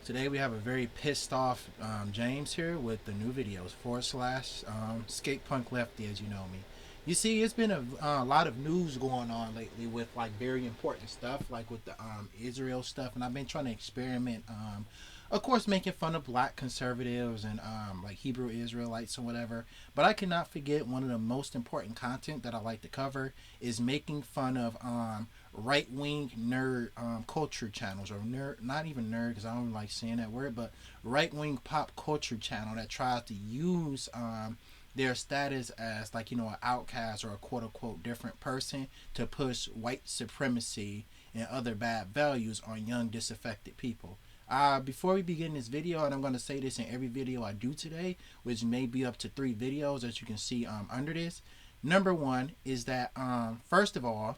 Today we have a very pissed off James here with the new videos / skate punk lefty, as you know me. You see, it's been a lot of news going on lately with like very important stuff, like with the Israel stuff, and I've been trying to experiment. Of course, making fun of black conservatives and like Hebrew Israelites or whatever. But I cannot forget one of the most important content that I like to cover is making fun of right wing nerd culture channels, or nerd, not even nerd because I don't like saying that word, but right wing pop culture channel that tries to use their status as like an outcast or a quote unquote different person to push white supremacy and other bad values on young disaffected people. Before we begin this video, and I'm going to say this in every video I do today, which may be up to 3 videos as you can see under this. Number one is that first of all,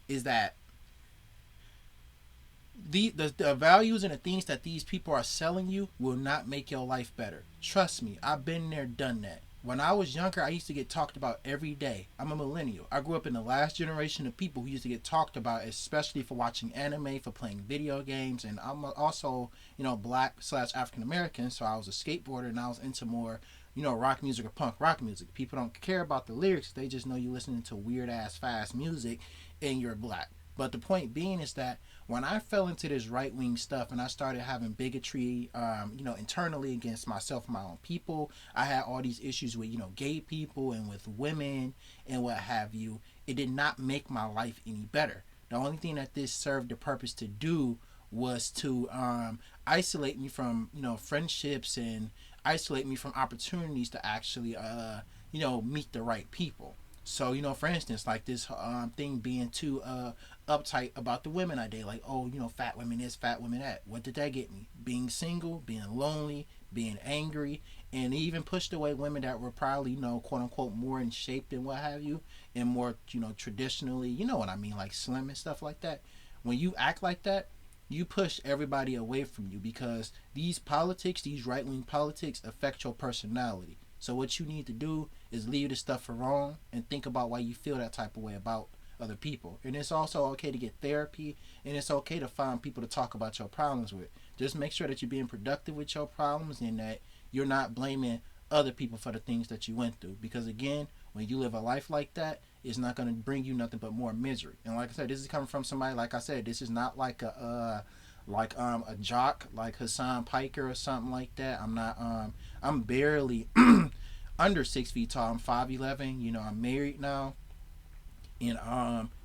is that the values and the things that these people are selling you will not make your life better. Trust me, I've been there, done that. When I was younger, I used to get talked about every day. I'm a millennial. I grew up in the last generation of people who used to get talked about, especially for watching anime, for playing video games, and I'm also, black / African American, so I was a skateboarder and I was into more, rock music or punk rock music. People don't care about the lyrics; they just know you listening to weird ass fast music, and you're black. But the point being is that when I fell into this right wing stuff and I started having bigotry, internally against myself and my own people, I had all these issues with, gay people and with women and what have you. It did not make my life any better. The only thing that this served the purpose to do was to isolate me from, friendships and isolate me from opportunities to actually, meet the right people. So, for instance, like this thing being too uptight about the women I date, like, oh, fat women this, fat women that. What did that get me? Being single, being lonely, being angry, and even pushed away women that were probably, quote unquote, more in shape than what have you, and more, traditionally, you know what I mean, like slim and stuff like that. When you act like that, you push everybody away from you because these politics, these right wing politics, affect your personality. So what you need to do is leave this stuff alone and think about why you feel that type of way about other people. And it's also okay to get therapy, and it's okay to find people to talk about your problems with. Just make sure that you're being productive with your problems and that you're not blaming other people for the things that you went through. Because again, when you live a life like that, it's not going to bring you nothing but more misery. And like I said, this is coming from somebody, like I said, this is not like a jock like Hassan Piker or something like that. I'm barely under 6 feet tall. I'm 5'11". I'm married now. And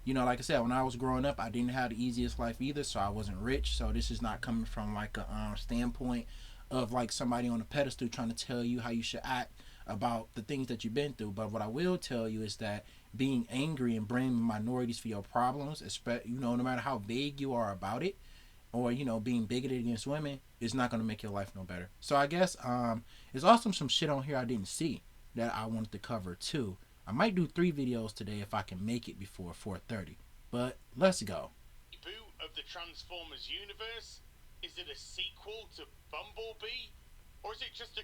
like I said, when I was growing up, I didn't have the easiest life either, so I wasn't rich. So this is not coming from like a standpoint of like somebody on a pedestal trying to tell you how you should act about the things that you've been through. But what I will tell you is that being angry and blaming minorities for your problems, especially, no matter how vague you are about it, or being bigoted against women, is not going to make your life no better. So I guess there's also some shit on here I didn't see that I wanted to cover too. I might do 3 videos today if I can make it before 4:30. But let's go. Reboot of the Transformers universe? Is it a sequel to Bumblebee? Or is it just a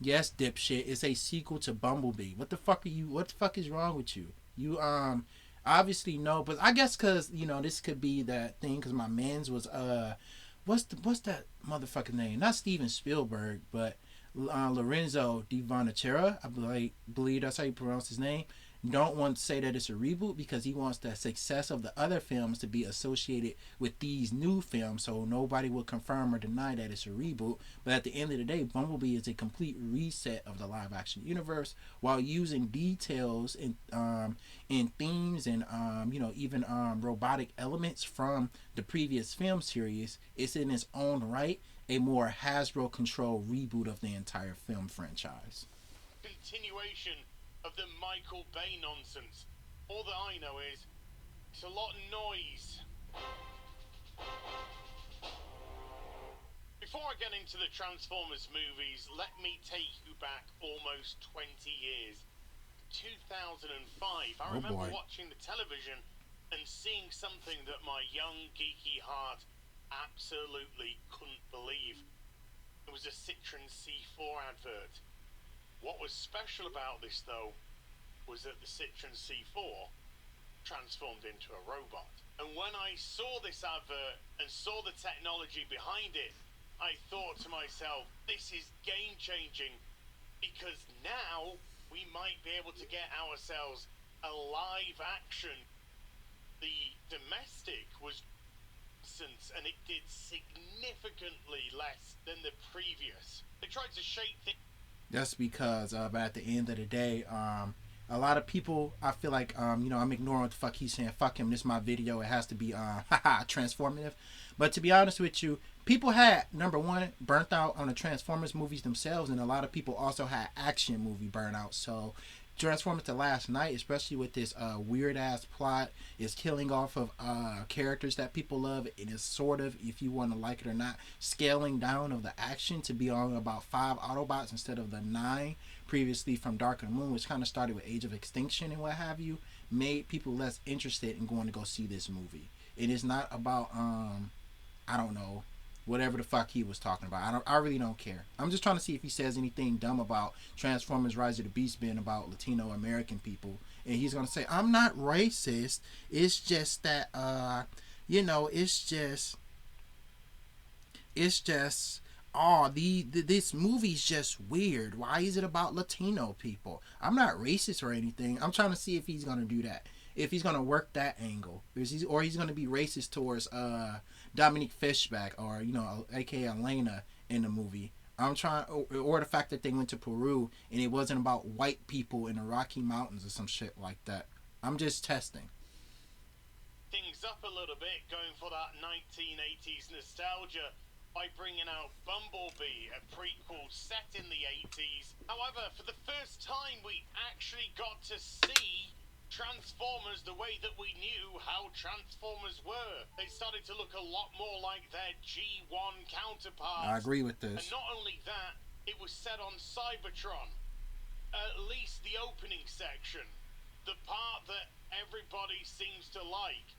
Yes, dipshit, it's a sequel to Bumblebee. What the fuck are you? What the fuck is wrong with you? You obviously know, but I guess because this could be that thing because my man's was what's that motherfucking name? Not Steven Spielberg, but Lorenzo Di Vonatera. I believe that's how you pronounce his name. Don't want to say that it's a reboot because he wants the success of the other films to be associated with these new films, so nobody will confirm or deny that it's a reboot. But at the end of the day, Bumblebee is a complete reset of the live action universe while using details and themes and even robotic elements from the previous film series. It's in its own right a more Hasbro controlled reboot of the entire film franchise. continuation of the Michael Bay nonsense? All that I know is it's a lot of noise. Before I get into the Transformers movies, let me take you back almost 20 years. 2005. I remember watching the television and seeing something that my young geeky heart absolutely couldn't believe. It was a Citroen C4 advert. What was special about this though was that the Citroen C4 transformed into a robot. And when I saw this advert and saw the technology behind it, I thought to myself, this is game changing, because now we might be able to get ourselves a live action. The domestic was and it did significantly less than the previous. They tried to shake things. That's because at the end of the day, a lot of people, I feel like, I'm ignoring what the fuck he's saying. Fuck him. This is my video. It has to be transformative. But to be honest with you, people had, number one, burnt out on the Transformers movies themselves, and a lot of people also had action movie burnout. So Transformers The Last Knight, especially with this weird ass plot, is killing off of characters that people love. It is sort of, if you want to like it or not, scaling down of the action to be on about 5 Autobots instead of the 9 previously from Dark of the Moon, which kind of started with Age of Extinction and what have you, made people less interested in going to go see this movie. It is not about I don't know, whatever the fuck he was talking about. I really don't care. I'm just trying to see if he says anything dumb about Transformers Rise of the Beast being about Latino American people. And he's going to say, I'm not racist. It's just that, this movie's just weird. Why is it about Latino people? I'm not racist or anything. I'm trying to see if he's going to do that. If he's going to work that angle. Or he's going to be racist towards Dominique Fishback or, aka Elena in the movie. I'm trying, or the fact that they went to Peru and it wasn't about white people in the Rocky Mountains or some shit like that. I'm just testing things up a little bit, going for that 1980s nostalgia by bringing out Bumblebee, a prequel set in the 80s. However, for the first time, we actually got to see Transformers the way that we knew how Transformers were. They started to look a lot more like their G1 counterparts. I agree with this. And not only that, it was set on Cybertron. At least the opening section, the part that everybody seems to like.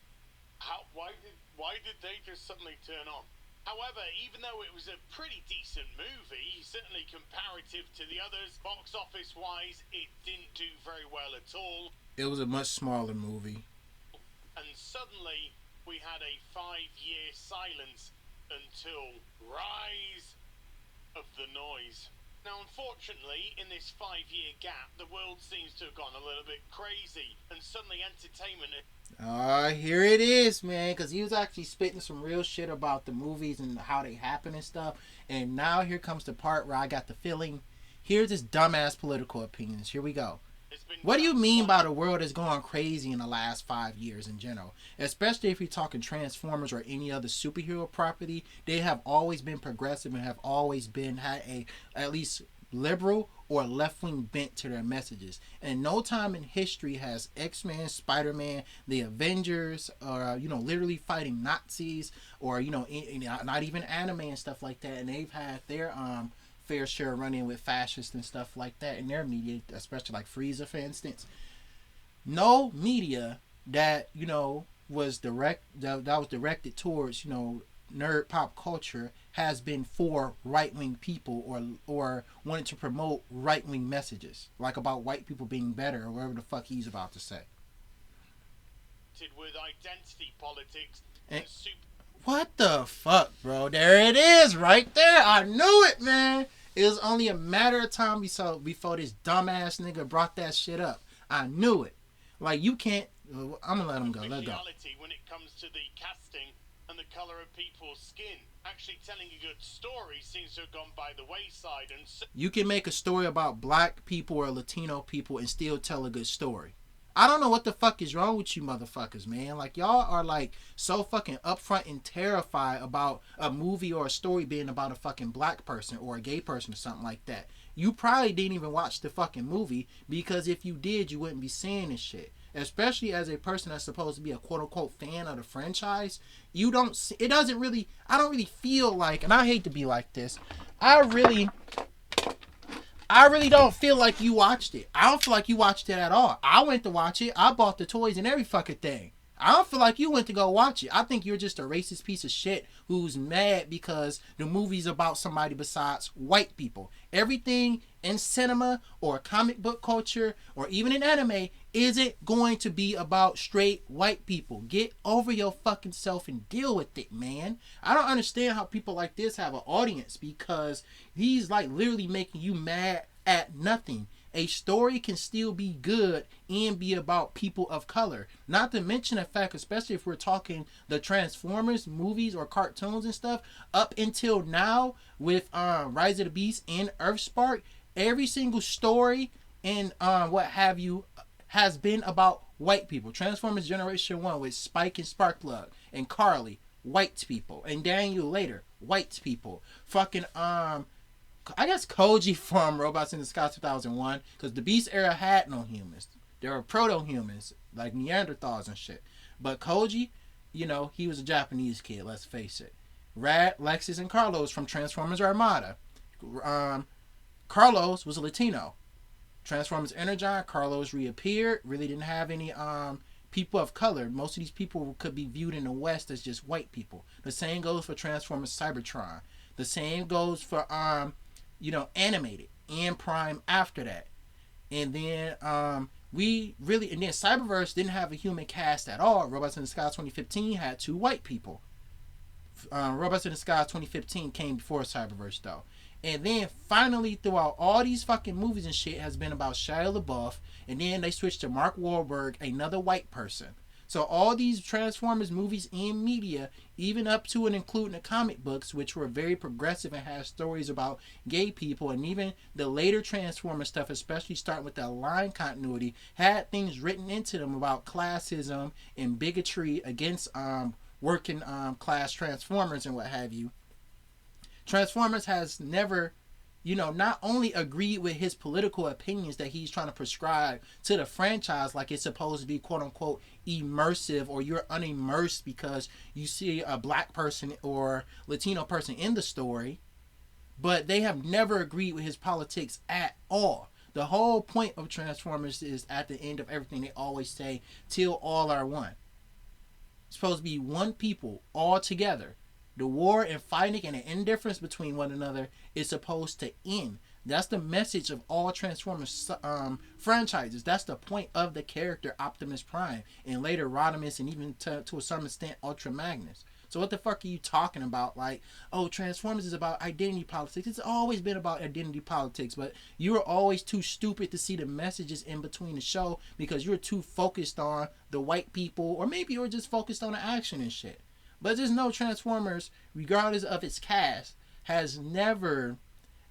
Why did they just suddenly turn on? However, even though it was a pretty decent movie, certainly comparative to the others, box office wise, it didn't do very well at all. It was a much smaller movie. And suddenly, we had a 5-year silence until Rise of the Noise. Now, unfortunately, in this 5-year gap, the world seems to have gone a little bit crazy, and suddenly entertainment... Here it is, man, because he was actually spitting some real shit about the movies and how they happen and stuff, and now here comes the part where I got the feeling, here's his dumbass political opinions. Here we go. What do you mean by the world is going crazy in the last 5 years in general? Especially if you're talking Transformers or any other superhero property, they have always been progressive and have always been had a at least liberal or left-wing bent to their messages. And no time in history has X-Men, Spider-Man, the Avengers, or literally fighting Nazis, or not even anime and stuff like that. And they've had their fair share running with fascists and stuff like that in their media, especially like Frieza, for instance. No media that was directed towards nerd pop culture has been for right-wing people or wanted to promote right-wing messages, like about white people being better or whatever the fuck he's about to say. With identity politics and what the fuck, bro? There it is, right there. I knew it, man. It was only a matter of time before this dumbass nigga brought that shit up. I knew it. Like, you can't... I'm gonna let him go. Let go. When it comes to the casting and the color of people's skin, actually telling a good story seems to have gone by the wayside. And you can make a story about black people or Latino people and still tell a good story. I don't know what the fuck is wrong with you motherfuckers, man. Like, y'all are like so fucking upfront and terrified about a movie or a story being about a fucking black person or a gay person or something like that. You probably didn't even watch the fucking movie, because if you did, you wouldn't be saying this shit. Especially as a person that's supposed to be a quote-unquote fan of the franchise, I don't really feel like, and I hate to be like this, I really don't feel like you watched it. I don't feel like you watched it at all. I went to watch it. I bought the toys and every fucking thing. I don't feel like you went to go watch it. I think you're just a racist piece of shit who's mad because the movie's about somebody besides white people. Everything in cinema or comic book culture or even in anime isn't going to be about straight white people. Get over your fucking self and deal with it, man. I don't understand how people like this have an audience, because he's like literally making you mad at nothing. A story can still be good and be about people of color. Not to mention the fact, especially if we're talking the Transformers movies or cartoons and stuff, up until now with Rise of the Beast and Earthspark, every single story and what have you has been about white people. Transformers Generation 1 with Spike and Sparkplug and Carly, white people. And Daniel later, white people. Fucking, I guess Koji from Robots in Disguise 2001, because the Beast era had no humans. There were proto-humans, like Neanderthals and shit. But Koji, you know, he was a Japanese kid, let's face it. Rad, Lexus, and Carlos from Transformers Armada. Carlos was a Latino. Transformers Energon, Carlos reappeared, really didn't have any people of color. Most of these people could be viewed in the West as just white people. The same goes for Transformers Cybertron. The same goes for animated and Prime after that. And then and then Cyberverse didn't have a human cast at all. Robots in Disguise 2015 had 2 white people. Robots in Disguise 2015 came before Cyberverse though. And then finally, throughout all these fucking movies and shit, has been about Shia LaBeouf. And then they switched to Mark Wahlberg, another white person. So all these Transformers movies and media, even up to and including the comic books, which were very progressive and had stories about gay people, and even the later Transformers stuff, especially starting with the line continuity, had things written into them about classism and bigotry against working class Transformers and what have you. Transformers has never, not only agreed with his political opinions that he's trying to prescribe to the franchise, like it's supposed to be quote unquote immersive, or you're unimmersed because you see a black person or Latino person in the story, but they have never agreed with his politics at all. The whole point of Transformers is at the end of everything they always say, till all are one. It's supposed to be one people all together. The war and fighting and the indifference between one another is supposed to end. That's the message of all Transformers franchises. That's the point of the character Optimus Prime, and later Rodimus, and even to a certain extent Ultra Magnus. So what the fuck are you talking about? Like, oh, Transformers is about identity politics. It's always been about identity politics, but you were always too stupid to see the messages in between the show because you were too focused on the white people, or maybe you were just focused on the action and shit. But just know Transformers, regardless of its cast, has never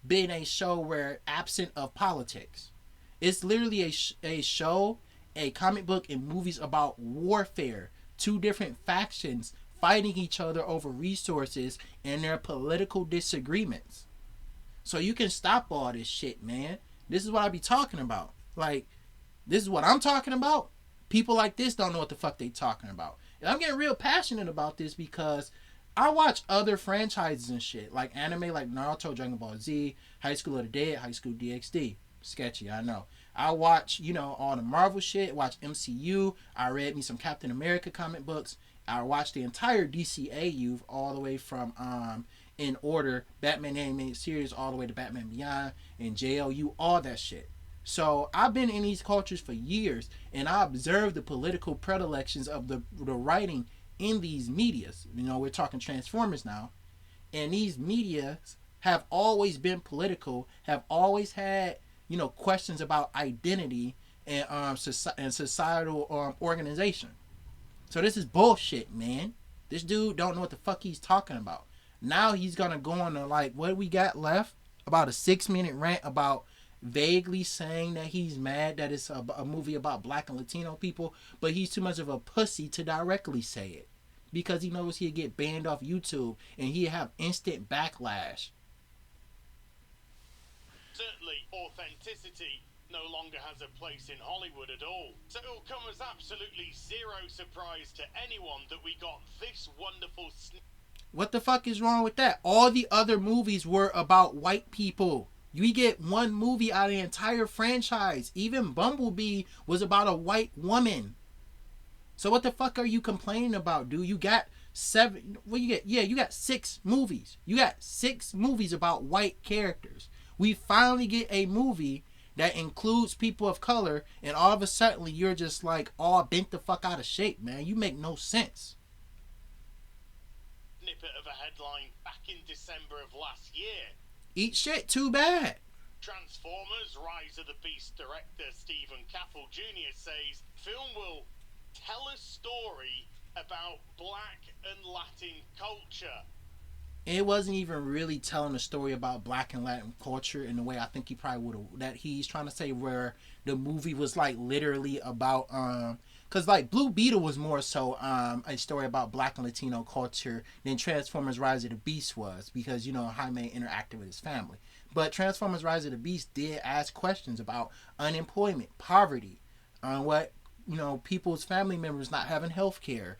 been a show where absent of politics. It's literally a show, a comic book, and movies about warfare. 2 different factions fighting each other over resources and their political disagreements. So you can stop all this shit, man. This is what I be talking about. Like, this is what I'm talking about. People like this don't know what the fuck they talking about. And I'm getting real passionate about this because I watch other franchises and shit, like anime like Naruto, Dragon Ball Z, High School of the Dead, High School DxD. Sketchy, I know. I watch, all the Marvel shit, watch MCU. I read me some Captain America comic books. I watched the entire DCAU all the way from, in order, Batman Animated Series all the way to Batman Beyond and JLU, all that shit. So I've been in these cultures for years, and I observe the political predilections of the writing in these medias. We're talking Transformers now, and these medias have always been political, have always had questions about identity and societal organization. So this is bullshit, man. This dude don't know what the fuck he's talking about. Now he's gonna go on to, like, what we got left? About a 6-minute rant about vaguely saying that he's mad that it's a movie about black and Latino people, but he's too much of a pussy to directly say it because he knows he'd get banned off YouTube and he'd have instant backlash. Certainly, authenticity no longer has a place in Hollywood at all. So it'll come as absolutely zero surprise to anyone that we got this wonderful What the fuck is wrong with that? All the other movies were about white people. We get one movie out of the entire franchise. Even Bumblebee was about a white woman. So what the fuck are you complaining about, dude? You got 7... What you get? Yeah, you got 6 movies. You got 6 movies about white characters. We finally get a movie that includes people of color, and all of a sudden you're just like all bent the fuck out of shape, man. You make no sense. Snippet of a headline back in December of last year. Eat shit, too bad. Transformers Rise of the Beast director Stephen Caple Jr. says film will tell a story about black and Latin culture. It wasn't even really telling a story about black and Latin culture in the way I think he probably would have, that he's trying to say, where the movie was like literally about because like Blue Beetle was more so a story about black and Latino culture than Transformers Rise of the Beast was, because you know Jaime interacted with his family. But Transformers Rise of the Beast did ask questions about unemployment, poverty, what, you know, people's family members not having health care,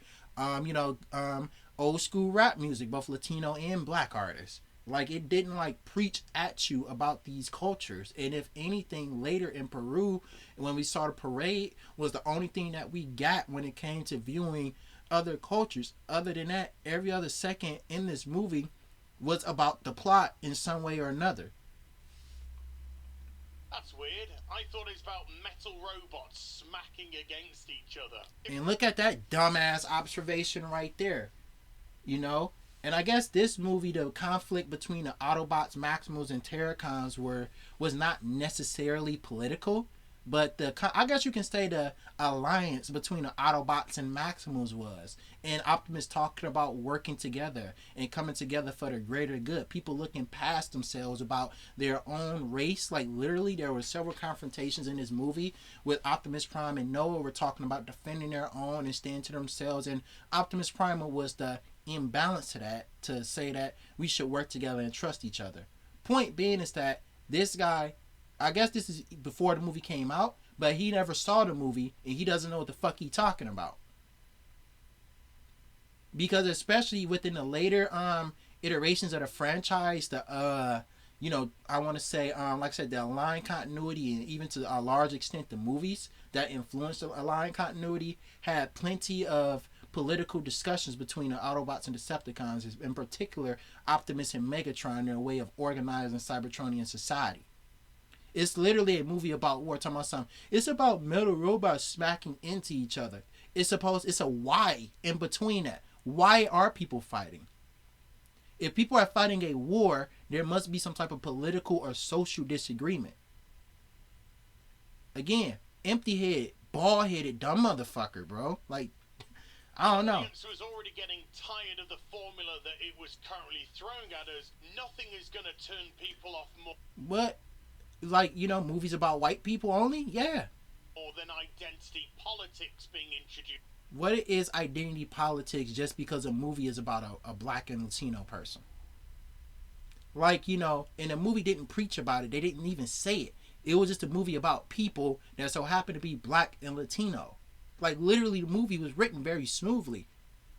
old school rap music, both Latino and black artists. Like, it didn't like preach at you about these cultures. And if anything, later in Peru, when we saw the parade, was the only thing that we got when it came to viewing other cultures. Other than that, every other second in this movie was about the plot in some way or another. That's weird. I thought it was about metal robots smacking against each other. And look at that dumbass observation right there. You know? And I guess this movie, the conflict between the Autobots, Maximals, and Terracons was not necessarily political, but I guess you can say the alliance between the Autobots and Maximals was. And Optimus talking about working together and coming together for the greater good. People looking past themselves about their own race. Like, literally, there were several confrontations in this movie with Optimus Prime and Noah were talking about defending their own and standing to themselves. And Optimus Prime was the imbalance to that, to say that we should work together and trust each other. Point being is that this guy, I guess this is before the movie came out, but he never saw the movie and he doesn't know what the fuck he's talking about. Because especially within the later iterations of the franchise, I want to say, like I said, the aligned continuity, and even to a large extent the movies that influenced the aligned continuity, had plenty of political discussions between the Autobots and Decepticons, in particular Optimus and Megatron, their way of organizing Cybertronian society. It's literally a movie about war, talking about something. It's about metal robots smacking into each other. It's a why in between that. Why are people fighting? If people are fighting a war, there must be some type of political or social disagreement. Again, empty head, bald headed, dumb motherfucker, bro. Like, I don't know. The audience was already getting tired of the formula that it was currently throwing at us. Nothing is going to turn people off more. What? Like, movies about white people only? Yeah. More than identity politics being introduced. What is identity politics just because a movie is about a black and Latino person? Like, and the movie didn't preach about it. They didn't even say it. It was just a movie about people that so happened to be black and Latino. Like, literally, the movie was written very smoothly.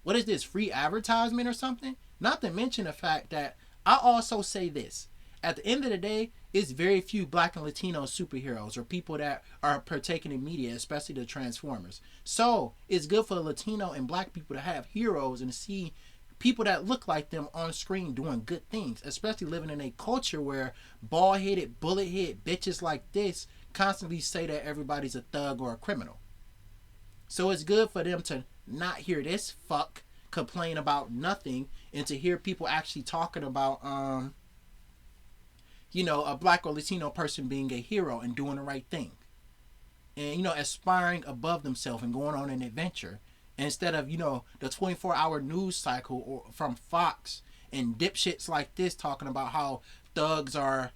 What is this, free advertisement or something? Not to mention the fact that I also say this. At the end of the day, it's very few black and Latino superheroes or people that are partaking in media, especially the Transformers. So it's good for Latino and black people to have heroes and to see people that look like them on screen doing good things, especially living in a culture where bald-headed, bullet-headed bitches like this constantly say that everybody's a thug or a criminal. So it's good for them to not hear this fuck complain about nothing and to hear people actually talking about a black or Latino person being a hero and doing the right thing. And, aspiring above themselves and going on an adventure. Instead of, the 24-hour news cycle or from Fox and dipshits like this talking about how thugs are,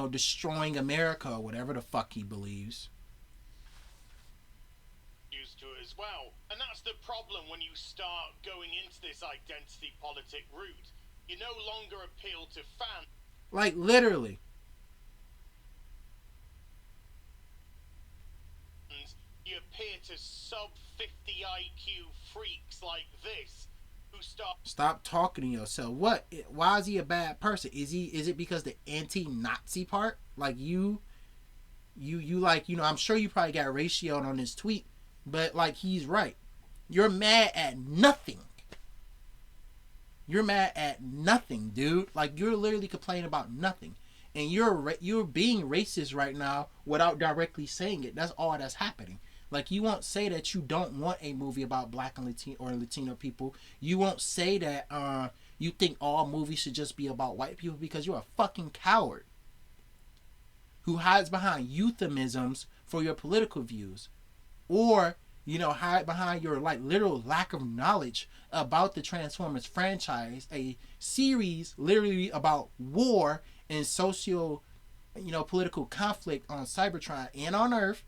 destroying America or whatever the fuck he believes. Used to it as well. And that's the problem when you start going into this identity politic route. You no longer appeal to fans. Like, literally. You appear to sub-50 IQ freaks like this who stop talking to yourself. What? Why is he a bad person? Is it because the anti-Nazi part? Like, you like, I'm sure you probably got ratioed on this tweet, but like, he's right. You're mad at nothing. You're mad at nothing, dude. Like, you're literally complaining about nothing. and you're being racist right now without directly saying it. That's all that's happening. Like, you won't say that you don't want a movie about black and Latino people. You won't say that you think all movies should just be about white people, because you're a fucking coward who hides behind euphemisms for your political views, or hide behind your like literal lack of knowledge about the Transformers franchise, a series literally about war and socio political conflict on Cybertron and on Earth.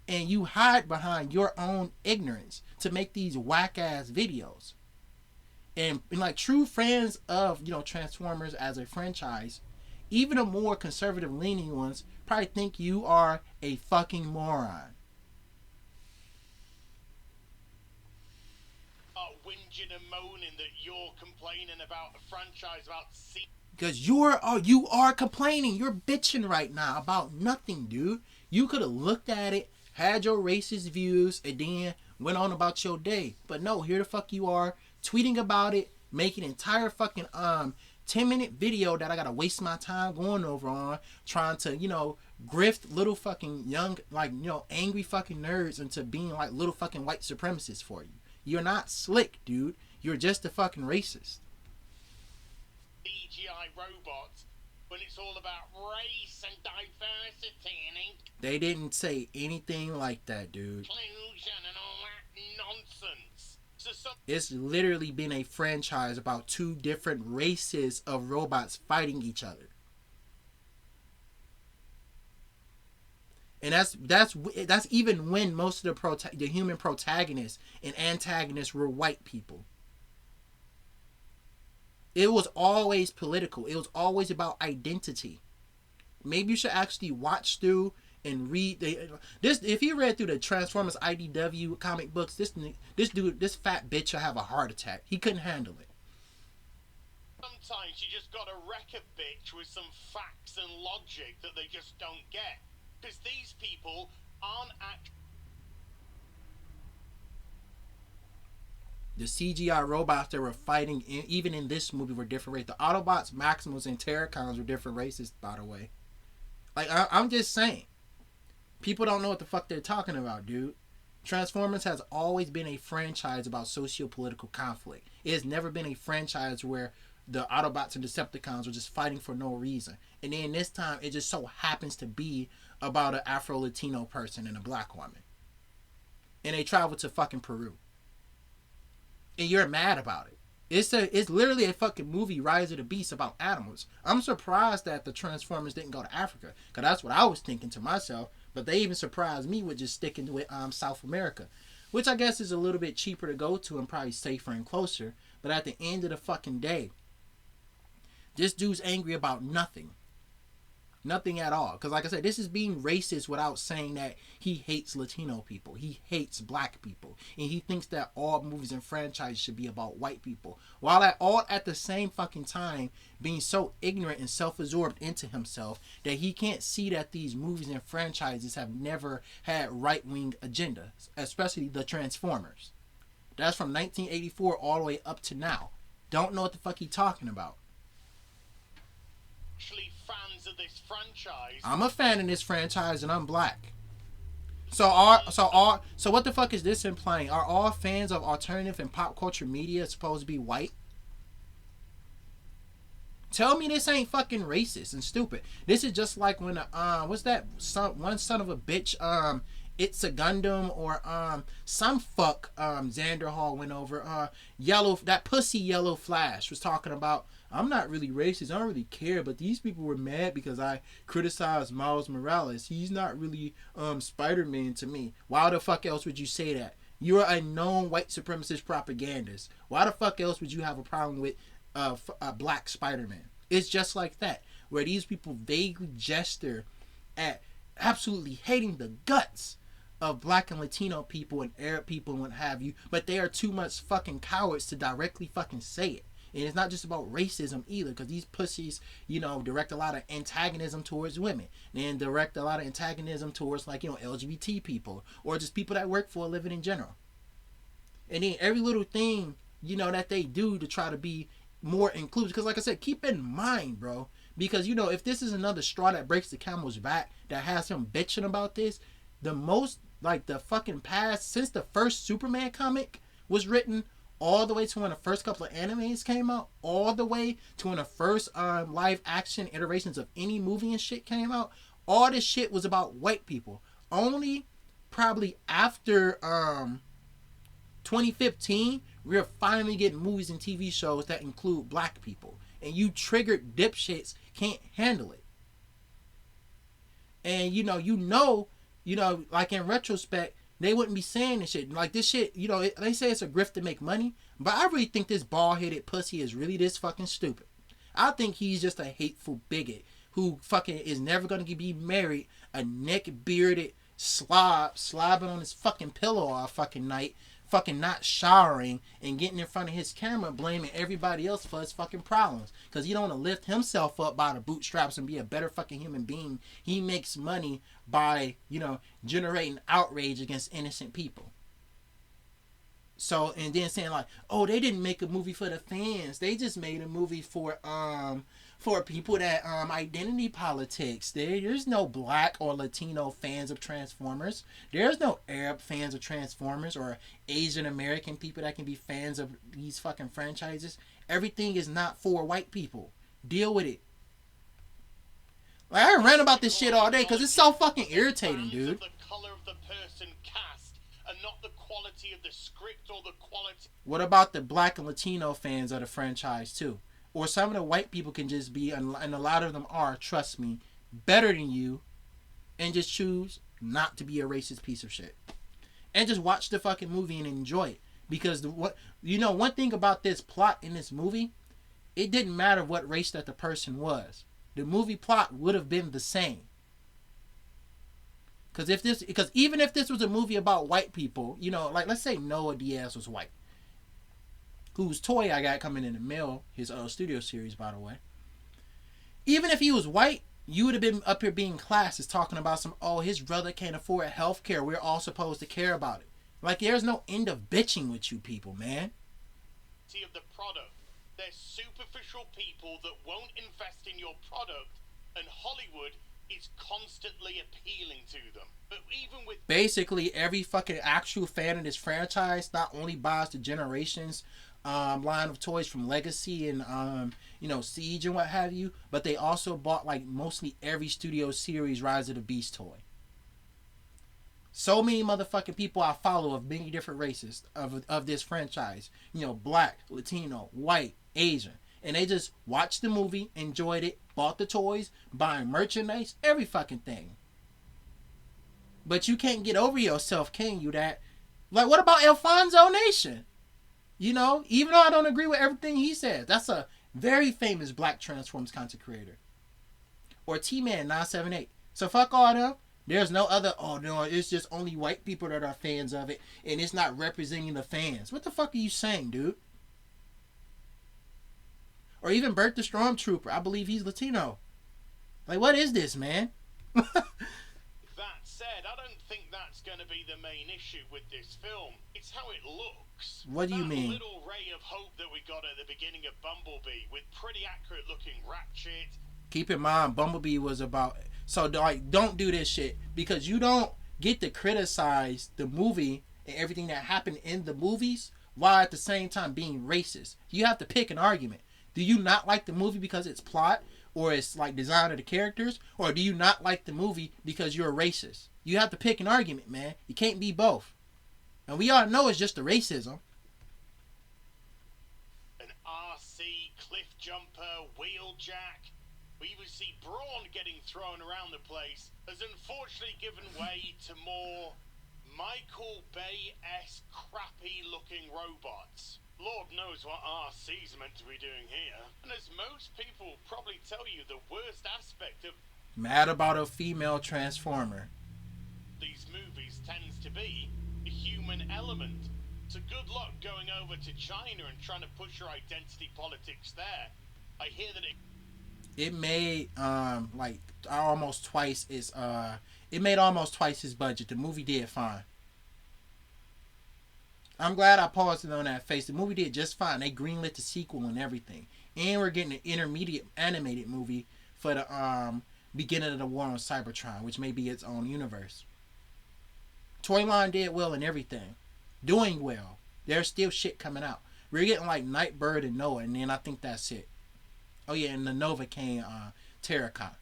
And you hide behind your own ignorance to make these whack ass videos. And like true fans of Transformers as a franchise, even the more conservative leaning ones probably think you are a fucking moron. Whinging and moaning that you're complaining about a franchise about because you are complaining. You're bitching right now about nothing, dude. You could have looked at it, had your racist views, and then went on about your day. But no, here the fuck you are, tweeting about it, making an entire fucking 10-minute video that I gotta waste my time going over on, trying to, grift little fucking young, angry fucking nerds into being like little fucking white supremacists for you. You're not slick, dude. You're just a fucking racist. CGI robots when it's all about race and diversity and they didn't say anything like that, dude. Inclusion and all that nonsense. It's literally been a franchise about two different races of robots fighting each other. And that's even when most of the human protagonists and antagonists were white people. It was always political. It was always about identity. Maybe you should actually watch through and read this. If you read through the Transformers IDW comic books, this fat bitch will have a heart attack. He couldn't handle it. Sometimes you just gotta wreck a bitch with some facts and logic that they just don't get. Because these people aren't the CGI robots that were fighting, even in this movie, were different races. The Autobots, Maximals, and Terracons were different races, by the way. Like, I'm just saying. People don't know what the fuck they're talking about, dude. Transformers has always been a franchise about socio-political conflict. It has never been a franchise where the Autobots and Decepticons were just fighting for no reason. And then this time, it just so happens to be about an Afro-Latino person and a black woman. And they travel to fucking Peru. And you're mad about it. It's literally a fucking movie, Rise of the Beast, about animals. I'm surprised that the Transformers didn't go to Africa, because that's what I was thinking to myself. But they even surprised me with just sticking with South America, which I guess is a little bit cheaper to go to and probably safer and closer. But at the end of the fucking day, this dude's angry about nothing. Nothing at all. Because like I said, this is being racist without saying that he hates Latino people. He hates black people. And he thinks that all movies and franchises should be about white people. While at the same fucking time being so ignorant and self-absorbed into himself that he can't see that these movies and franchises have never had right-wing agendas. Especially the Transformers. That's from 1984 all the way up to now. Don't know what the fuck he talking about. Actually fans of this franchise. I'm a fan of this franchise and I'm black. So what the fuck is this implying? Are all fans of alternative and pop culture media supposed to be white? Tell me this ain't fucking racist and stupid. This is just like when what's that one son of a bitch It's a Gundam or some fuck Xander Hall went over that pussy Yellow Flash was talking about, I'm not really racist, I don't really care, but these people were mad because I criticized Miles Morales. He's not really Spider-Man to me. Why the fuck else would you say that? You're a known white supremacist propagandist. Why the fuck else would you have a problem with a black Spider-Man? It's just like that, where these people vaguely gesture at absolutely hating the guts of black and Latino people and Arab people and what have you, but they are too much fucking cowards to directly fucking say it. And it's not just about racism either, because these pussies, direct a lot of antagonism towards women, and direct a lot of antagonism towards LGBT people, or just people that work for a living in general. And then every little thing, that they do to try to be more inclusive, because like I said, keep in mind, bro, Because, you know, if this is another straw that breaks the camel's back that has him bitching about this, the most, like, the fucking past, since the first Superman comic was written, all the way to when the first couple of animes came out, all the way to when the first live action iterations of any movie and shit came out, all this shit was about white people. Only probably after 2015, we're finally getting movies and TV shows that include black people. And you triggered dipshits can't handle it. And you know, like in retrospect, they wouldn't be saying this shit. Like this shit, you know, they say it's a grift to make money, but I really think this bald-headed pussy is really this fucking stupid. I think he's just a hateful bigot who fucking is never gonna be married, a neck-bearded slob slobbing on his fucking pillow all fucking night, fucking not showering and getting in front of his camera blaming everybody else for his fucking problems. Because he don't want to lift himself up by the bootstraps and be a better fucking human being. He makes money by, you know, generating outrage against innocent people. So, and then saying like, oh, they didn't make a movie for the fans. They just made a movie for people that identity politics. There's no black or Latino fans of Transformers. There's no Arab fans of Transformers or Asian American people that can be fans of these fucking franchises. Everything is not for white people. Deal with it. Like, I ran about this shit all day because it's so fucking irritating, dude. The color of the person cast and not the quality of the script or the quality. What about the black and Latino fans of the franchise too? Or some of the white people can just be, and a lot of them are, trust me, better than you, and just choose not to be a racist piece of shit. And just watch the fucking movie and enjoy it. Because one thing about this plot in this movie, it didn't matter what race that the person was. The movie plot would have been the same. Because even if this was a movie about white people, you know, like let's say Noah Diaz was white, whose toy I got coming in the mail, his studio series, by the way. Even if he was white, you would have been up here being classist, talking about his brother can't afford health care. We're all supposed to care about it. Like, there's no end of bitching with you people, man. Of the product. They're superficial people that won't invest in your product, and Hollywood is constantly appealing to them. But even with basically every fucking actual fan of this franchise not only buys the Generations line of toys from Legacy and Siege and what have you, but they also bought like mostly every Studio Series Rise of the Beast toy. So many motherfucking people I follow of many different races of this franchise. You know, black, Latino, white, Asian. And they just watched the movie, enjoyed it, bought the toys, buying merchandise, every fucking thing. But you can't get over yourself, can you? That, like, what about Alfonso Nation? You know, even though I don't agree with everything he says, that's a very famous black Transformers content creator. Or T-Man 978. So fuck all them. There's no other, oh no, it's just only white people that are fans of it, and it's not representing the fans. What the fuck are you saying, dude? Or even Bert the Stormtrooper. I believe he's Latino. Like, what is this, man? That said, I don't think that's going to be the main issue with this film. It's how it looks. What do you mean? That little ray of hope that we got at the beginning of Bumblebee, with pretty accurate looking Ratchet. Keep in mind, Bumblebee was about... So, like, don't do this shit. Because you don't get to criticize the movie and everything that happened in the movies while at the same time being racist. You have to pick an argument. Do you not like the movie because it's plot or it's like design of the characters? Or do you not like the movie because you're a racist? You have to pick an argument, man. You can't be both. And we all know it's just the racism. An RC, cliff jumper, wheeljack. We even see Brawn getting thrown around the place has unfortunately given way to more Michael Bay-esque crappy looking robots. Lord knows what RC's meant to be doing here. And as most people probably tell you, the worst aspect of mad about a female Transformer these movies tends to be the human element. So good luck going over to China and trying to push your identity politics there. I hear that it made almost twice his budget. The movie did fine. I'm glad I paused it on that face. The movie did just fine. They greenlit the sequel and everything. And we're getting an intermediate animated movie for the beginning of the war on Cybertron, which may be its own universe. Toyline did well and everything, doing well. There's still shit coming out. We're getting like Nightbird and Noah, and then I think that's it. Oh yeah, and the Nova came Terracon.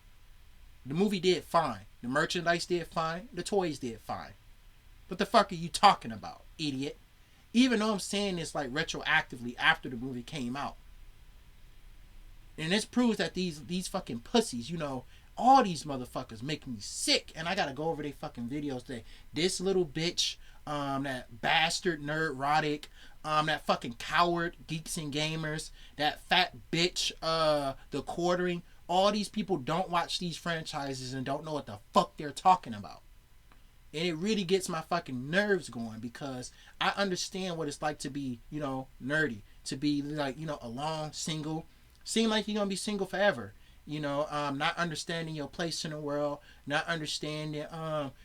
The movie did fine. The merchandise did fine. The toys did fine. What the fuck are you talking about, idiot? Even though I'm saying this like retroactively after the movie came out. And this proves that these fucking pussies, you know, all these motherfuckers make me sick. And I gotta go over their fucking videos today. This little bitch, that bastard nerd Roddick, that fucking coward Geeks and Gamers, that fat bitch, the Quartering. All these people don't watch these franchises and don't know what the fuck they're talking about. And it really gets my fucking nerves going because I understand what it's like to be, you know, nerdy. To be like, you know, alone, single. Seem like you're gonna be single forever. You know, not understanding your place in the world, not understanding,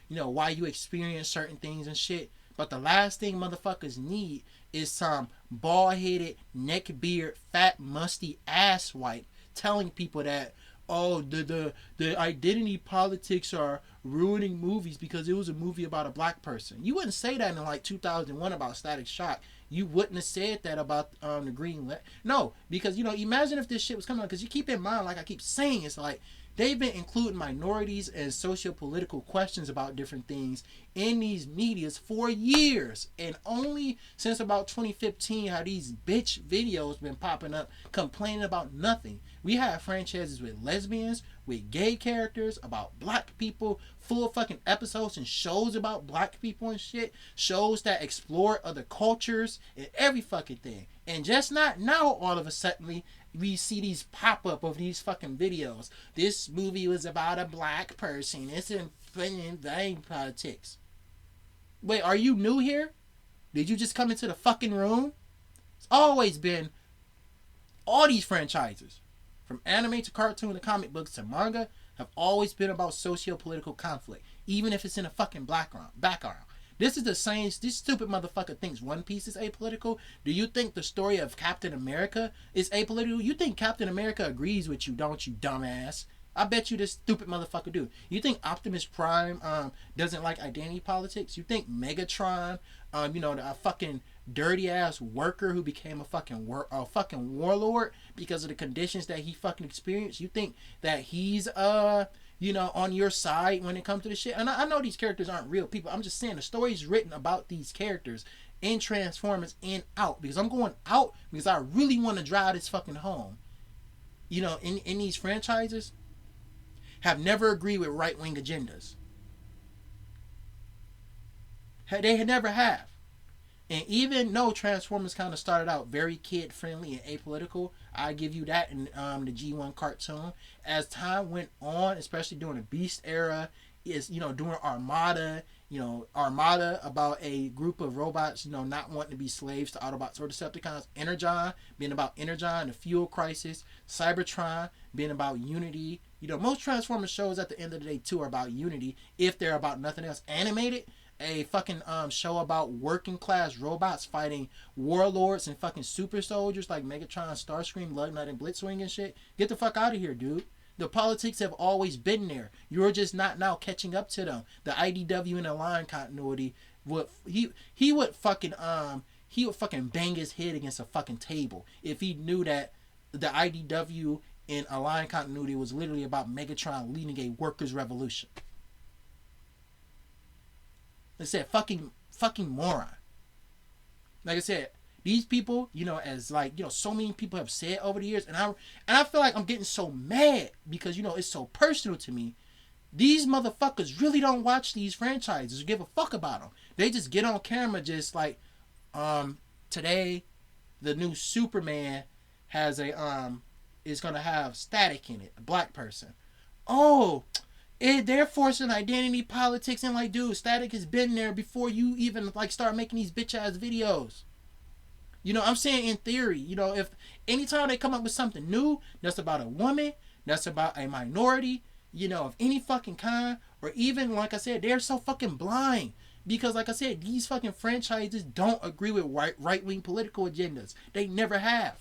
you know, why you experience certain things and shit. But the last thing motherfuckers need is some bald-headed, neck-beard, fat, musty ass wipe telling people that, oh, the identity politics are ruining movies because it was a movie about a black person. You wouldn't say that in like 2001 about Static Shock. You wouldn't have said that about the Green No, because, you know, imagine if this shit was coming out. Because you keep in mind, like I keep saying, it's like they've been including minorities and socio-political questions about different things in these medias for years. And only since about 2015 have these bitch videos been popping up complaining about nothing. We have franchises with lesbians, with gay characters, about black people, full fucking episodes and shows about black people and shit. Shows that explore other cultures and every fucking thing. And just not now all of a sudden we see these pop up of these fucking videos. This movie was about a black person. It's in vain politics. Wait, are you new here? Did you just come into the fucking room? It's always been all these franchises, from anime to cartoon to comic books to manga, have always been about socio-political conflict, even if it's in a fucking background. This is the same. This stupid motherfucker thinks One Piece is apolitical. Do you think the story of Captain America is apolitical? You think Captain America agrees with you, don't you, dumbass? I bet you this stupid motherfucker do. You think Optimus Prime doesn't like identity politics? You think Megatron, you know, a fucking dirty ass worker who became a fucking warlord because of the conditions that he fucking experienced? You think that he's you know, on your side when it comes to this shit? And I know these characters aren't real people. I'm just saying the stories written about these characters in Transformers and out, because I'm going out because I really want to drive this fucking home. You know, in these franchises have never agreed with right-wing agendas. They never have. And even though Transformers kind of started out very kid-friendly and apolitical, I give you that in the G1 cartoon. As time went on, especially during the Beast era, is, you know, during Armada, you know, Armada about a group of robots, you know, not wanting to be slaves to Autobots or Decepticons. Energon being about Energon, the fuel crisis. Cybertron being about unity. You know, most Transformers shows at the end of the day too are about unity, if they're about nothing else. Animated, a fucking show about working class robots fighting warlords and fucking super soldiers like Megatron, Starscream, Lugnut, and Blitzwing and shit. Get the fuck out of here, dude. The politics have always been there. You're just not now catching up to them. The IDW and the line continuity would he would fucking bang his head against a fucking table if he knew that the IDW and Align continuity was literally about Megatron leading a workers' revolution. They said fucking moron. Like I said, these people, you know, as like, you know, so many people have said over the years, and I feel like I'm getting so mad because, you know, it's so personal to me. These motherfuckers really don't watch these franchises or give a fuck about them. They just get on camera just like, today, the new Superman has is gonna have Static in it, a black person. Oh, they're forcing identity politics, and like, dude, Static has been there before you even like start making these bitch ass videos. You know, I'm saying in theory, you know, if anytime they come up with something new that's about a woman, that's about a minority, you know, of any fucking kind, or even, like I said, they're so fucking blind. Because, like I said, these fucking franchises don't agree with right-wing political agendas. They never have.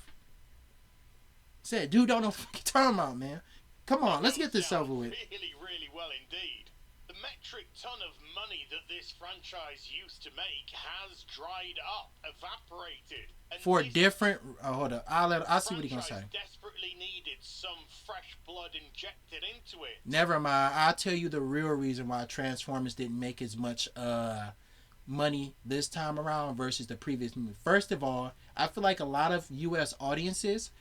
Said, dude don't know what you're talking about, man. Come on, let's get this over with. Really, really well indeed. The metric ton of money that this franchise used to make has dried up, evaporated. And for different. Hold up, I'll see what he's gonna say. Desperately needed some fresh blood injected into it. Never mind. I'll tell you the real reason why Transformers didn't make as much money this time around versus the previous movie. First of all, I feel like a lot of U.S. audiences,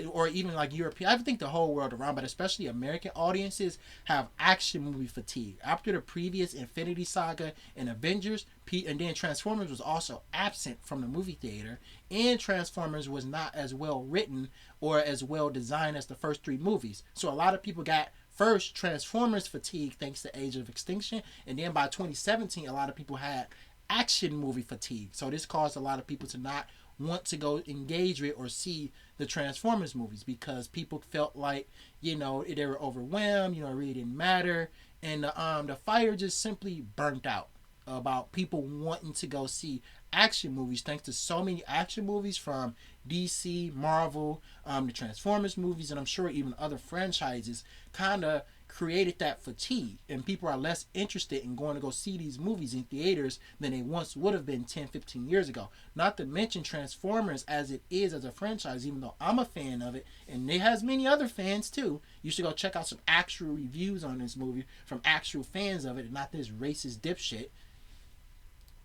or even like European, I think the whole world around, but especially American audiences, have action movie fatigue. After the previous Infinity Saga and Avengers, and then Transformers was also absent from the movie theater, and Transformers was not as well written or as well designed as the first three movies. So a lot of people got first Transformers fatigue thanks to Age of Extinction, and then by 2017, a lot of people had action movie fatigue. So this caused a lot of people to not want to go engage with or see the Transformers movies because people felt like, they were overwhelmed, it really didn't matter. And the fire just simply burnt out about people wanting to go see action movies thanks to so many action movies from DC, Marvel, the Transformers movies, and I'm sure even other franchises kind of created that fatigue, and people are less interested in going to go see these movies in theaters than they once would have been 10, 15 years ago. Not to mention Transformers as it is as a franchise, even though I'm a fan of it, and it has many other fans too. You should go check out some actual reviews on this movie from actual fans of it, and not this racist dipshit.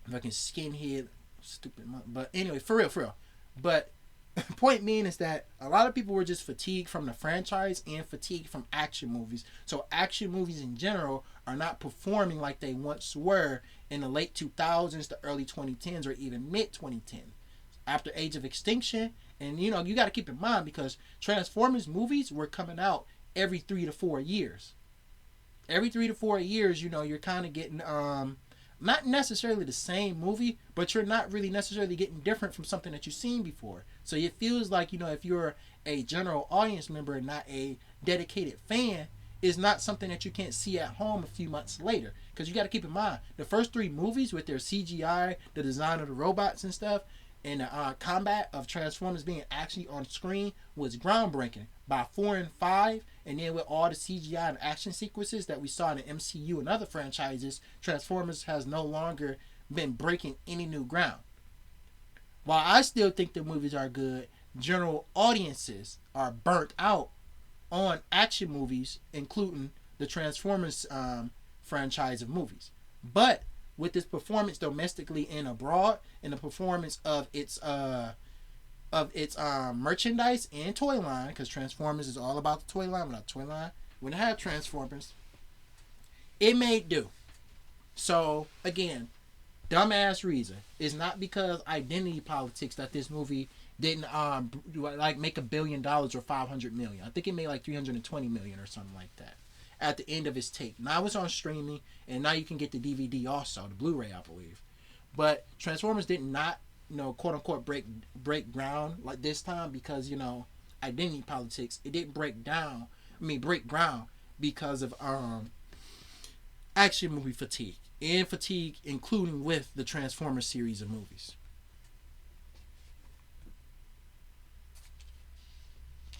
Fucking skinhead, stupid. But anyway, for real. But point being is that a lot of people were just fatigued from the franchise and fatigued from action movies. So action movies in general are not performing like they once were in the late 2000s, the early 2010s, or even mid 2010s. After Age of Extinction, and you got to keep in mind because Transformers movies were coming out every 3 to 4 years. Every 3 to 4 years, you're kind of getting not necessarily the same movie, but you're not really necessarily getting different from something that you've seen before. So it feels like, if you're a general audience member and not a dedicated fan, it's not something that you can't see at home a few months later. Because you got to keep in mind, the first three movies with their CGI, the design of the robots and stuff, and the combat of Transformers being actually on screen was groundbreaking. By 4 and 5, and then with all the CGI and action sequences that we saw in the MCU and other franchises, Transformers has no longer been breaking any new ground. While I still think the movies are good, general audiences are burnt out on action movies, including the Transformers franchise of movies. But with this performance domestically and abroad, and the performance of its merchandise and toy line, because Transformers is all about the toy line. Without toy line, when it had Transformers, it made do. So again, dumbass reason. It's not because identity politics that this movie didn't make $1 billion or $500 million. I think it made like $320 million or something like that at the end of its take. Now it's on streaming, and now you can get the DVD also, the Blu-ray, I believe. But Transformers did not, quote unquote, break ground like this time because identity politics. It didn't break ground because of action movie fatigue, and fatigue including with the Transformers series of movies.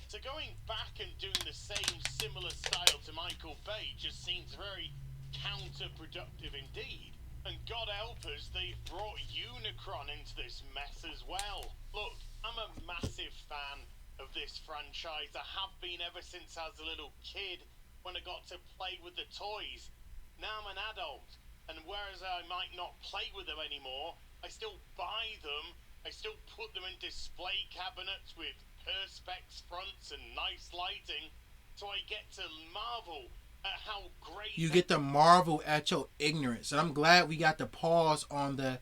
So going back and doing the same similar style to Michael Bay just seems very counterproductive indeed. And God help us, they've brought Unicron into this mess as well. Look, I'm a massive fan of this franchise. I have been ever since I was a little kid when I got to play with the toys. Now I'm an adult, and whereas I might not play with them anymore, I still buy them. I still put them in display cabinets with perspex fronts and nice lighting, so I get to marvel at how great you get to marvel at your ignorance. And I'm glad we got the pause on the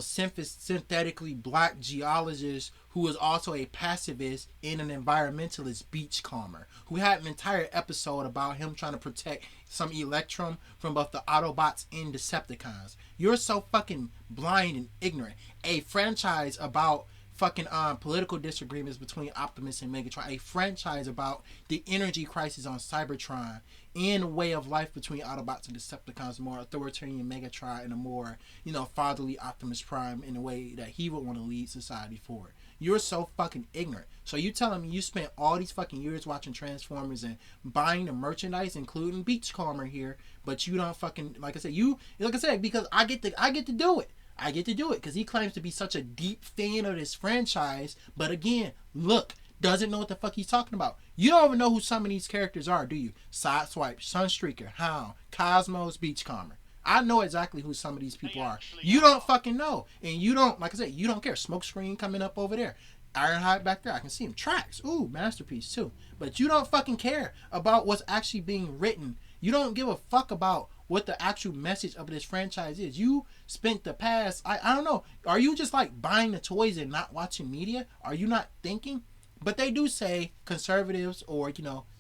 synthetically black geologist who was also a pacifist and an environmentalist beachcomber, who had an entire episode about him trying to protect some Electrum from both the Autobots and Decepticons. You're so fucking blind and ignorant. A franchise about fucking political disagreements between Optimus and Megatron, a franchise about the energy crisis on Cybertron, and a way of life between Autobots and Decepticons, more authoritarian Megatron and a more, fatherly Optimus Prime in a way that he would want to lead society forward. You're so fucking ignorant. So you telling me you spent all these fucking years watching Transformers and buying the merchandise, including Beachcomber here, but you don't fucking, like I said, because I get to do it. I get to do it because he claims to be such a deep fan of this franchise. But again, look, doesn't know what the fuck he's talking about. You don't even know who some of these characters are, do you? Sideswipe, Sunstreaker, Hound, Cosmos, Beachcomber. I know exactly who some of these people are. You don't fucking know. And you don't, like I said, you don't care. Smokescreen coming up over there. Ironhide back there. I can see him. Tracks. Ooh, masterpiece too. But you don't fucking care about what's actually being written. You don't give a fuck about what the actual message of this franchise is. You spent the past, I don't know. Are you just like buying the toys and not watching media? Are you not thinking? But they do say conservatives or,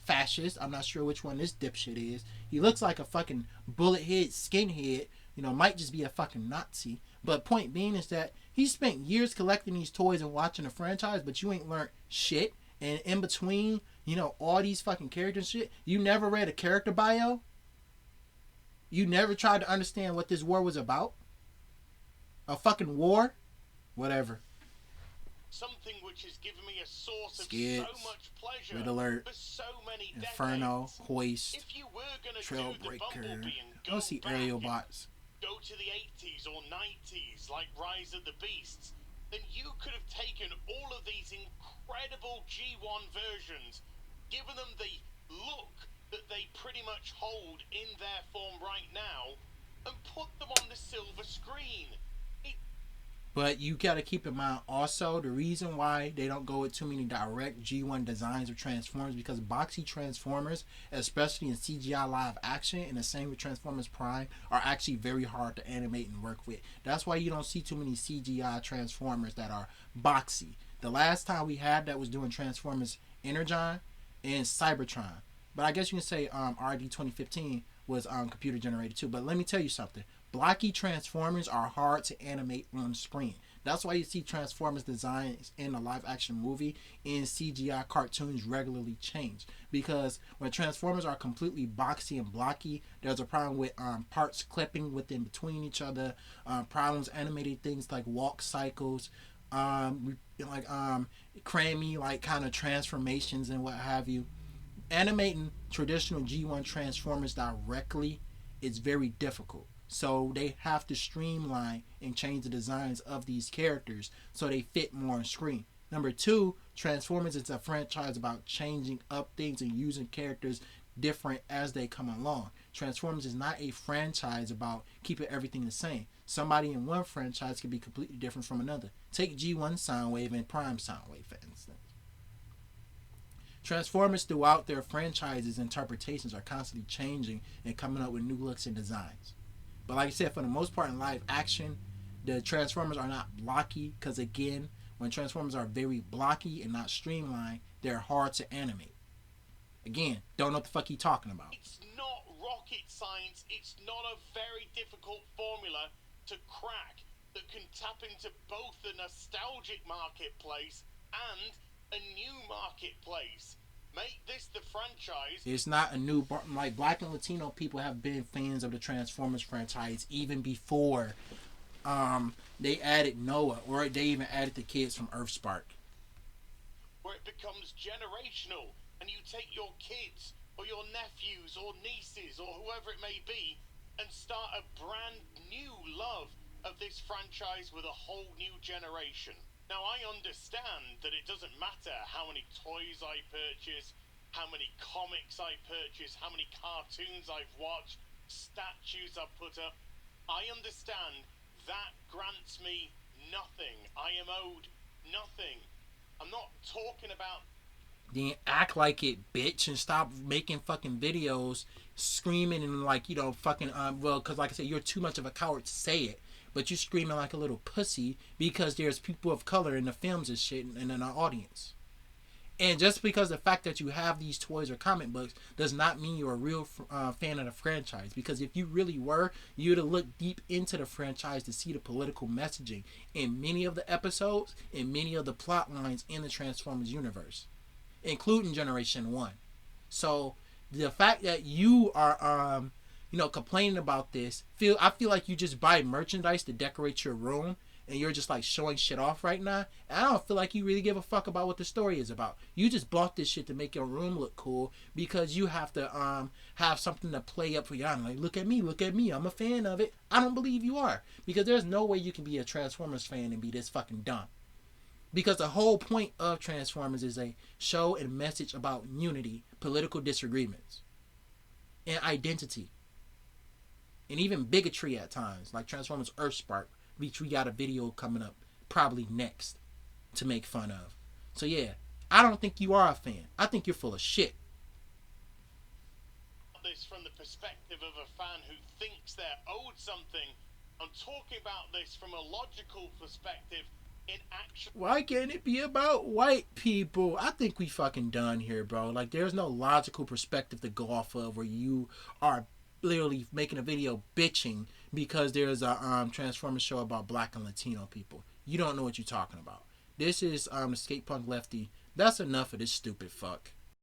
fascists. I'm not sure which one this dipshit is. He looks like a fucking bullet head skinhead. Might just be a fucking Nazi. But point being is that he spent years collecting these toys and watching the franchise, but you ain't learned shit. And in between, all these fucking characters and shit, you never read a character bio? You never tried to understand what this war was about? A fucking war? Whatever. Something which has given me a source Skids, of so much pleasure Red Alert, for so many Inferno, decades. Hoist, If you were gonna Trailbreaker. I Don't see aerial bots. Go to the 80s or 90s like Rise of the Beasts, then you could have taken all of these incredible G1 versions, given them the look that they pretty much hold in their form right now, and put them on the silver screen. But you gotta keep in mind also the reason why they don't go with too many direct G1 designs of Transformers, because boxy Transformers, especially in CGI live action, and the same with Transformers Prime, are actually very hard to animate and work with. That's why you don't see too many CGI Transformers that are boxy. The last time we had that was doing Transformers Energon and Cybertron. But I guess you can say RD 2015 was computer generated too. But let me tell you something. Blocky Transformers are hard to animate on screen. That's why you see Transformers designs in a live action movie and CGI cartoons regularly change. Because when Transformers are completely boxy and blocky, there's a problem with parts clipping within between each other, problems animating things like walk cycles, crammy like kind of transformations and what have you. Animating traditional G1 Transformers directly is very difficult. So they have to streamline and change the designs of these characters so they fit more on screen. Number two, Transformers is a franchise about changing up things and using characters different as they come along. Transformers is not a franchise about keeping everything the same. Somebody in one franchise can be completely different from another. Take G1 Soundwave and Prime Soundwave, for instance. Transformers throughout their franchises' interpretations are constantly changing and coming up with new looks and designs. But like I said, for the most part in live action, the Transformers are not blocky because, again, when Transformers are very blocky and not streamlined, they're hard to animate. Again, don't know what the fuck he's talking about. It's not rocket science. It's not a very difficult formula to crack that can tap into both the nostalgic marketplace and a new marketplace. Make this the franchise. It's not a new, like Black and Latino people have been fans of the Transformers franchise even before they added Noah, or they even added the kids from Earthspark. Where it becomes generational, and you take your kids or your nephews or nieces or whoever it may be and start a brand new love of this franchise with a whole new generation. Now, I understand that it doesn't matter how many toys I purchase, how many comics I purchase, how many cartoons I've watched, statues I've put up. I understand that grants me nothing. I am owed nothing. I'm not talking about... Then act like it, bitch, and stop making fucking videos screaming and fucking, because like I said, you're too much of a coward to say it. But you screaming like a little pussy because there's people of color in the films and shit and in our audience. And just because the fact that you have these toys or comic books does not mean you're a real fan of the franchise. Because if you really were, you'd have looked deep into the franchise to see the political messaging in many of the episodes and many of the plot lines in the Transformers universe, including Generation 1. So the fact that you are complaining about this, I feel like you just buy merchandise to decorate your room and you're just like showing shit off right now. And I don't feel like you really give a fuck about what the story is about. You just bought this shit to make your room look cool because you have to have something to play up for your like, look at me, I'm a fan of it. I don't believe you are, because there's no way you can be a Transformers fan and be this fucking dumb. Because the whole point of Transformers is a show and message about unity, political disagreements, and identity. And even bigotry at times, like Transformers Earthspark, which we got a video coming up probably next to make fun of. So yeah, I don't think you are a fan. I think you're full of shit. This from the perspective of a fan who thinks they're owed something. I'm talking about this from a logical perspective. In action. Why can't it be about white people? I think we fucking done here, bro. Like, there's no logical perspective to go off of where you are literally making a video bitching because there's a Transformers show about black and Latino people. You don't know what you're talking about. This is the Skate Punk Lefty. That's enough of this stupid fuck.